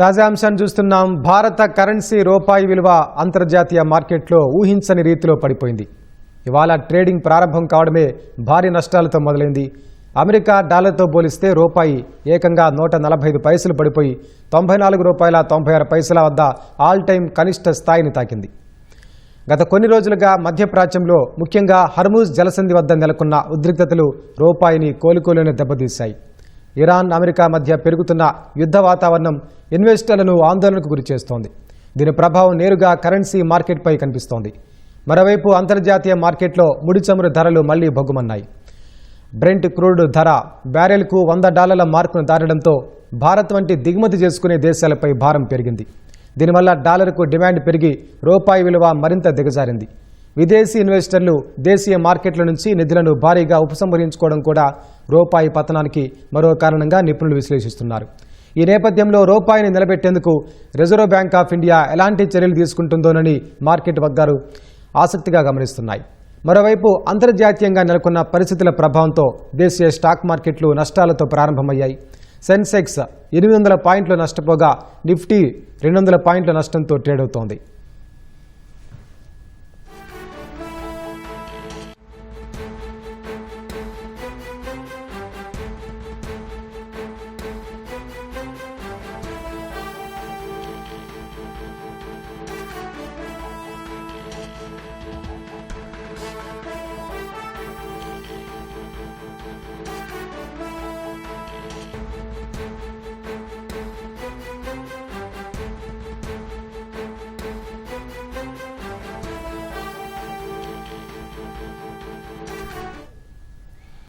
తాజా అంశాన్ని చూస్తున్నాం. భారత కరెన్సీ రూపాయి విలువ అంతర్జాతీయ మార్కెట్లో ఊహించని రీతిలో పడిపోయింది. ఇవాళ ట్రేడింగ్ ప్రారంభం కావడమే భారీ నష్టాలతో మొదలైంది. అమెరికా డాలర్తో పోలిస్తే రూపాయి ఏకంగా 145 పైసలు పడిపోయి ₹94.96 వద్ద ఆల్ టైమ్ కనిష్ట స్థాయిని తాకింది. గత కొన్ని రోజులుగా మధ్యప్రాచ్యంలో ముఖ్యంగా హర్మూజ్ జలసంధి వద్ద నెలకొన్న ఉద్రిక్తతలు రూపాయిని కోలుకోలేని దెబ్బతీశాయి. ఇరాన్ అమెరికా మధ్య పెరుగుతున్న యుద్ధ వాతావరణం ఇన్వెస్టర్లను ఆందోళనకు గురిచేస్తోంది. దీని ప్రభావం నేరుగా కరెన్సీ మార్కెట్పై కనిపిస్తోంది. మరోవైపు అంతర్జాతీయ మార్కెట్లో ముడి చమురు ధరలు మళ్లీ భగ్గుమన్నాయి. బ్రెంట్ క్రూడ్ ధర బ్యారెల్కు $100 మార్కును దాటడంతో భారత్ వంటి దిగుమతి చేసుకునే దేశాలపై భారం పెరిగింది. దీనివల్ల డాలర్కు డిమాండ్ పెరిగి రూపాయి విలువ మరింత దిగజారింది. విదేశీ ఇన్వెస్టర్లు దేశీయ మార్కెట్ల నుంచి నిధులను భారీగా ఉపసంహరించుకోవడం కూడా రూపాయి పతనానికి మరో కారణంగా నిపుణులు విశ్లేషిస్తున్నారు. ఈ నేపథ్యంలో రూపాయిని నిలబెట్టేందుకు రిజర్వ్ బ్యాంక్ ఆఫ్ ఇండియా ఎలాంటి చర్యలు తీసుకుంటుందోనని మార్కెట్ వర్గాలు ఆసక్తిగా గమనిస్తున్నాయి. మరోవైపు అంతర్జాతీయంగా నెలకొన్న పరిస్థితుల ప్రభావంతో దేశీయ స్టాక్ మార్కెట్లు నష్టాలతో ప్రారంభమయ్యాయి. సెన్సెక్స్ 800 పాయింట్లు నష్టపోగా నిఫ్టీ 200 పాయింట్ల నష్టంతో ట్రేడ్ అవుతోంది.